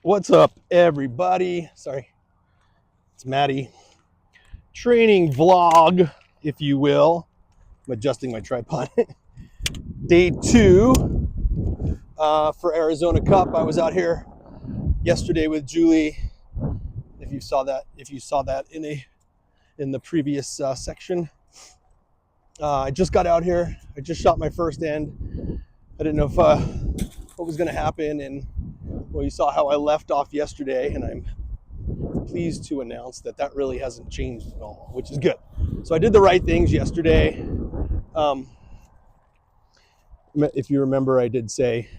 What's up, everybody? Sorry, it's Maddie. Training vlog, if you will. I'm adjusting my tripod. Day 2 for Arizona Cup. I was out here yesterday with Julie. If you saw that in the previous section. I just got out here. I just shot my first end. I didn't know if what was going to happen, and well, you saw how I left off yesterday, and I'm pleased to announce that really hasn't changed at all, which is good. So I did the right things yesterday. If you remember, I did say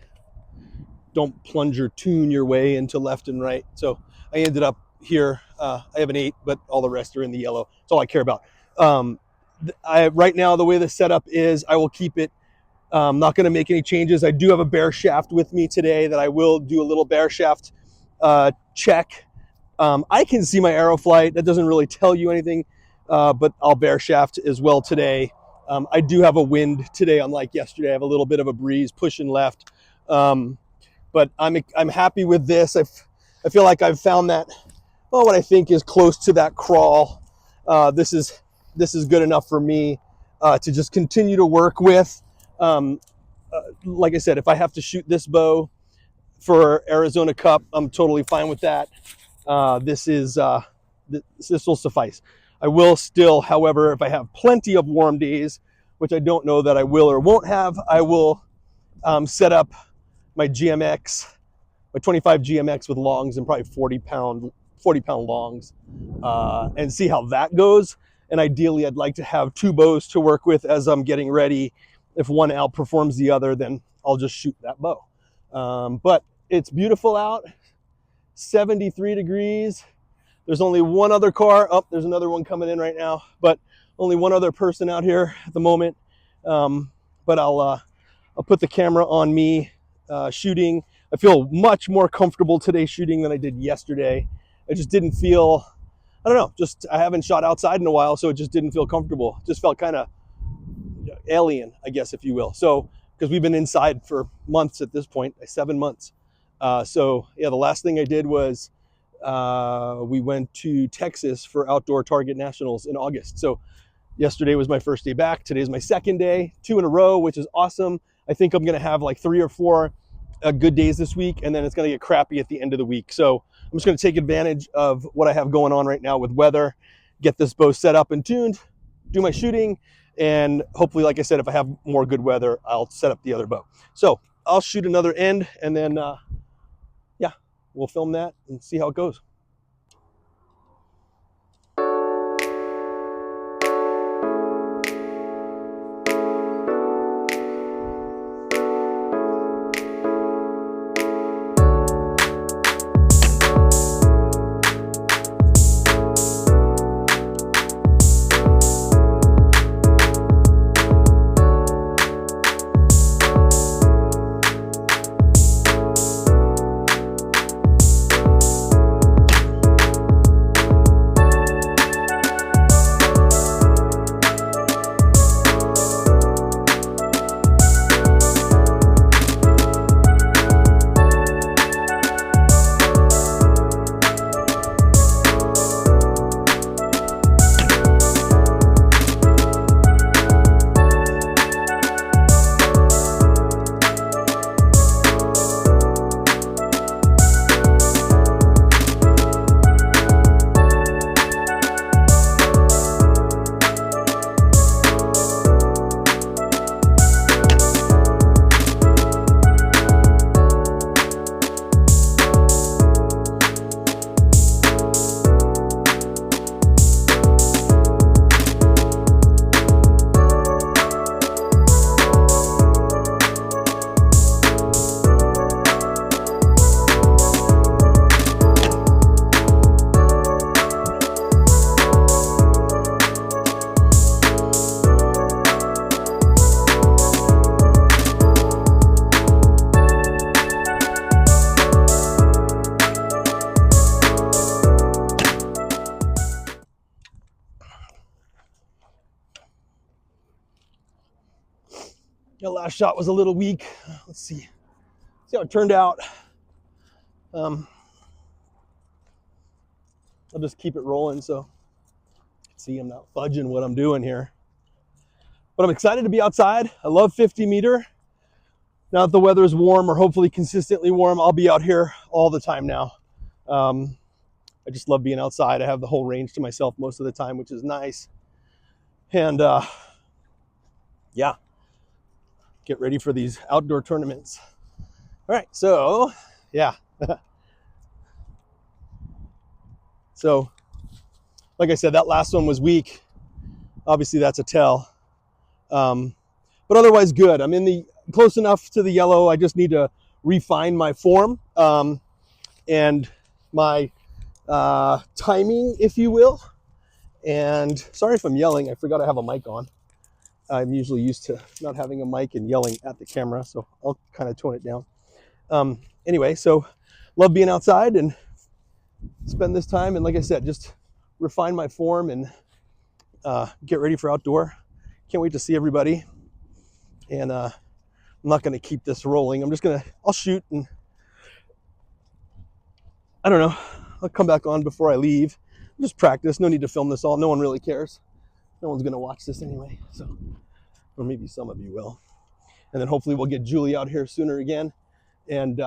don't plunge your tune your way into left and right. So I ended up here. I have an 8, but all the rest are in the yellow. That's all I care about. Right now, the way the setup is, I will keep it. I'm not going to make any changes. I do have a bare shaft with me today that I will do a little bare shaft check. I can see my arrow flight. That doesn't really tell you anything, but I'll bare shaft as well today. I do have a wind today, unlike yesterday. I have a little bit of a breeze pushing left, but I'm happy with this. I feel like I've found that, well, what I think is close to that crawl. This is good enough for me to just continue to work with. Like I said, if I have to shoot this bow for Arizona Cup, I'm totally fine with that. This will suffice. I will still, however, if I have plenty of warm days, which I don't know that I will or won't have, I will set up my GMX, my 25 GMX with longs and probably 40 pound longs, and see how that goes. And ideally, I'd like to have 2 bows to work with as I'm getting ready. If one outperforms the other, then I'll just shoot that bow. But it's beautiful out, 73 degrees. There's only one other car. Oh, there's another one coming in right now, but only one other person out here at the moment. But I'll put the camera on me shooting. I feel much more comfortable today shooting than I did yesterday. I just didn't feel, I don't know, I haven't shot outside in a while, so it just didn't feel comfortable. It just felt kind of alien, I guess, if you will. So, because we've been inside for months at this point, 7 months. So yeah, the last thing I did was we went to Texas for Outdoor Target Nationals in August. So yesterday was my first day back. Today's my second day, 2 in a row, which is awesome. I think I'm going to have like 3 or 4 good days this week, and then it's going to get crappy at the end of the week. So I'm just going to take advantage of what I have going on right now with weather, get this bow set up and tuned, do my shooting, and hopefully, like I said, if I have more good weather, I'll set up the other bow. So I'll shoot another end, and then yeah, we'll film that and see how it goes. The last shot was a little weak. Let's see how it turned out. I'll just keep it rolling so you can see I'm not fudging what I'm doing here. But I'm excited to be outside. I love 50 meter. Now that the weather is warm, or hopefully consistently warm, I'll be out here all the time now. I just love being outside. I have the whole range to myself most of the time, which is nice. And yeah, get ready for these outdoor tournaments. All right, so yeah. So like I said, that last one was weak. Obviously that's a tell. But otherwise good. I'm in the close enough to the yellow. I just need to refine my form and my timing, if you will. And sorry if I'm yelling. I forgot I have a mic on. I'm usually used to not having a mic and yelling at the camera, so I'll kind of tone it down. Anyway, so love being outside and spend this time. And like I said, just refine my form and get ready for outdoor. Can't wait to see everybody. And I'm not going to keep this rolling. I'll shoot and I don't know. I'll come back on before I leave. Just practice. No need to film this all. No one really cares. No one's going to watch this anyway. So, or maybe some of you will. And then hopefully we'll get Julie out here sooner again and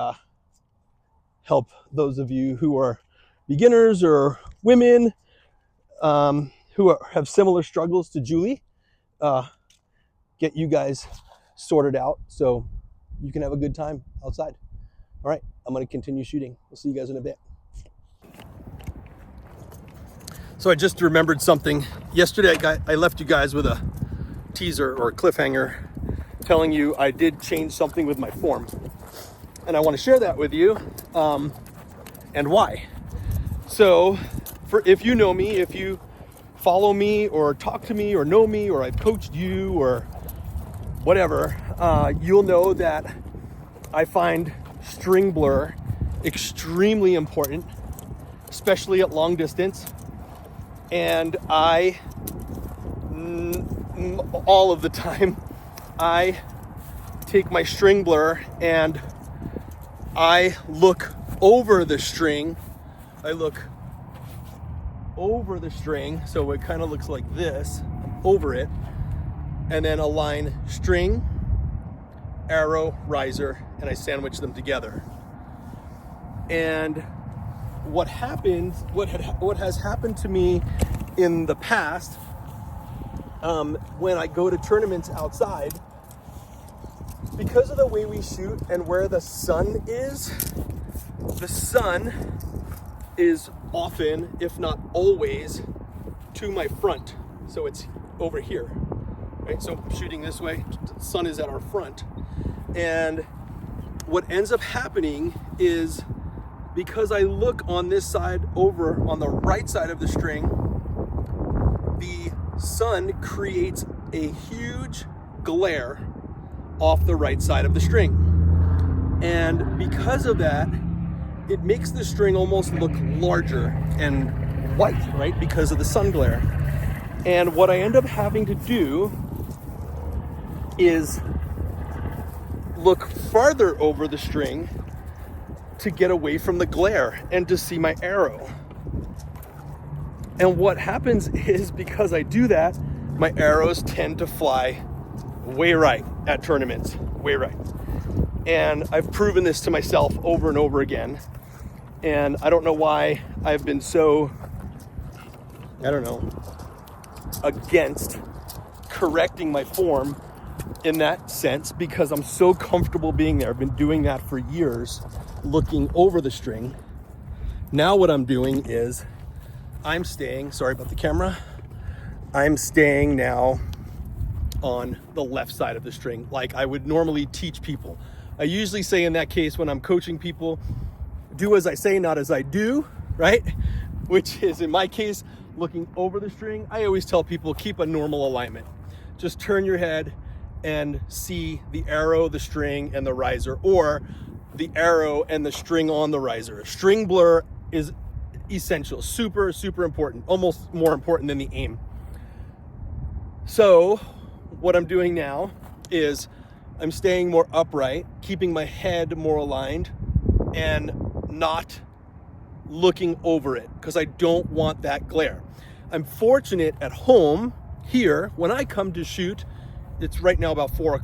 help those of you who are beginners or women who have similar struggles to Julie, get you guys sorted out so you can have a good time outside. All right, I'm going to continue shooting. We'll see you guys in a bit. So I just remembered something. Yesterday I left you guys with a teaser or a cliffhanger telling you I did change something with my form. And I want to share that with you and why. So if you know me, if you follow me or talk to me or know me or I've coached you or whatever, you'll know that I find string blur extremely important, especially at long distance. And all of the time, I take my string blur and I look over the string. I look over the string, so it kind of looks like this, over it, and then align string, arrow, riser, and I sandwich them together. And what has happened to me in the past, when I go to tournaments outside, because of the way we shoot and where the sun is often, if not always, to my front. So it's over here, right? So shooting this way, the sun is at our front. And what ends up happening is, because I look on this side over on the right side of the string, the sun creates a huge glare off the right side of the string. And because of that, it makes the string almost look larger and white, right? Because of the sun glare. And what I end up having to do is look farther over the string to get away from the glare and to see my arrow. And what happens is, because I do that, my arrows tend to fly way right at tournaments, way right. And I've proven this to myself over and over again. And I don't know why I've been so, against correcting my form in that sense, because I'm so comfortable being there. I've been doing that for years, looking over the string. Now what I'm doing is I'm staying, sorry about the camera, I'm staying now on the left side of the string, like I would normally teach people. I usually say in that case, when I'm coaching people, do as I say, not as I do, right? Which is, in my case, looking over the string. I always tell people, keep a normal alignment. Just turn your head and see the arrow, the string, and the riser, or the arrow and the string on the riser. String blur is essential, super, super important, almost more important than the aim. So what I'm doing now is I'm staying more upright, keeping my head more aligned, and not looking over it because I don't want that glare. I'm fortunate at home here, when I come to shoot, it's right now about 4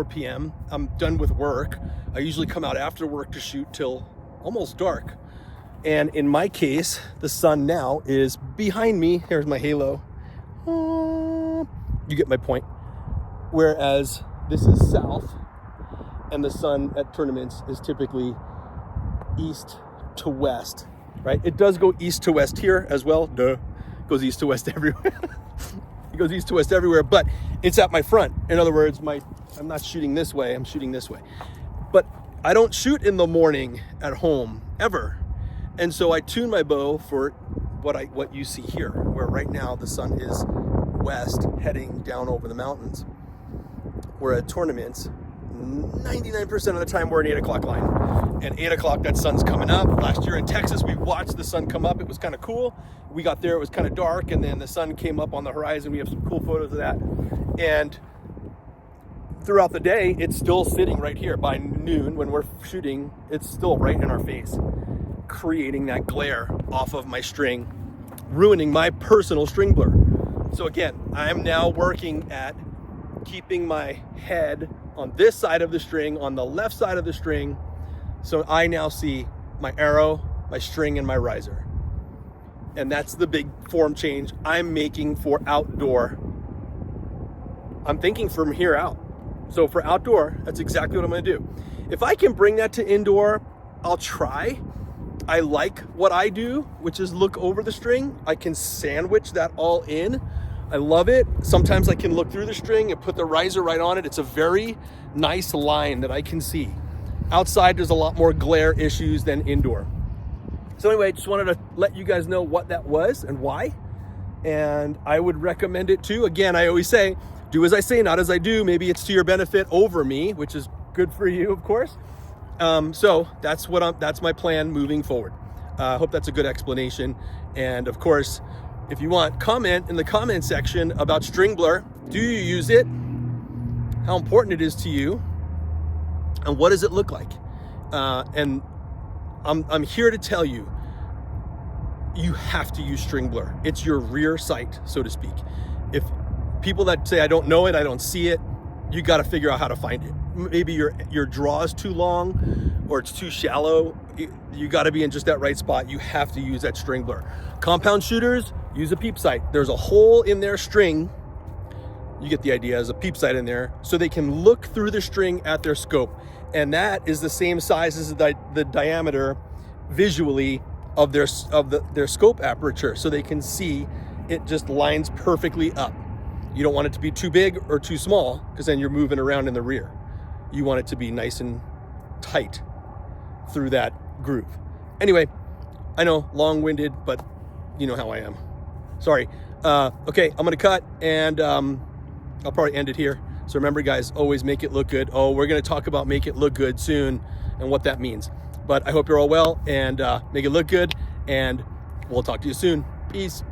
p.m. I'm done with work. I usually come out after work to shoot till almost dark. And in my case, the sun now is behind me. Here's my halo. You get my point. Whereas this is south, and the sun at tournaments is typically east to west, right? It does go east to west here as well. Duh. It goes east to west everywhere. It goes east to west everywhere, but it's at my front. In other words, I'm not shooting this way, I'm shooting this way. But I don't shoot in the morning at home ever. And so I tune my bow for what you see here, where right now the sun is west heading down over the mountains. We're at tournaments, 99% of the time we're an 8 o'clock line. And 8 o'clock, that sun's coming up. Last year in Texas, we watched the sun come up. It was kind of cool. We got there, it was kind of dark, and then the sun came up on the horizon. We have some cool photos of that. And throughout the day, it's still sitting right here. By noon, when we're shooting, it's still right in our face, creating that glare off of my string, ruining my personal string blur. So again, I'm now working at keeping my head on this side of the string, on the left side of the string, so I now see my arrow, my string, and my riser. And that's the big form change I'm making for outdoor. I'm thinking from here out. So for outdoor, that's exactly what I'm gonna do. If I can bring that to indoor, I'll try. I like what I do, which is look over the string. I can sandwich that all in. I love it. Sometimes I can look through the string and put the riser right on it. It's a very nice line that I can see. Outside, there's a lot more glare issues than indoor. So anyway, I just wanted to let you guys know what that was and why. And I would recommend it too. Again, I always say, do as I say, not as I do. Maybe it's to your benefit over me, which is good for you, of course. So that's my plan moving forward. I hope that's a good explanation. And of course, if you want, comment in the comment section about string blur. Do you use it? How important it is to you? And what does it look like? And I'm here to tell you, you have to use string blur. It's your rear sight, so to speak. If people that say, I don't know it, I don't see it, you got to figure out how to find it. Maybe your draw is too long or it's too shallow. You got to be in just that right spot. You have to use that string blur. Compound shooters, use a peep sight. There's a hole in their string. You get the idea, there's a peep sight in there, so they can look through the string at their scope. And that is the same size as the diameter visually of their scope aperture, so they can see it just lines perfectly up. You don't want it to be too big or too small, because then you're moving around in the rear. You want it to be nice and tight through that groove. Anyway, I know, long-winded, but you know how I am. Sorry. Okay, I'm gonna cut, and I'll probably end it here. So remember, guys, always make it look good. Oh, we're gonna talk about make it look good soon and what that means. But I hope you're all well, and make it look good, and we'll talk to you soon. Peace.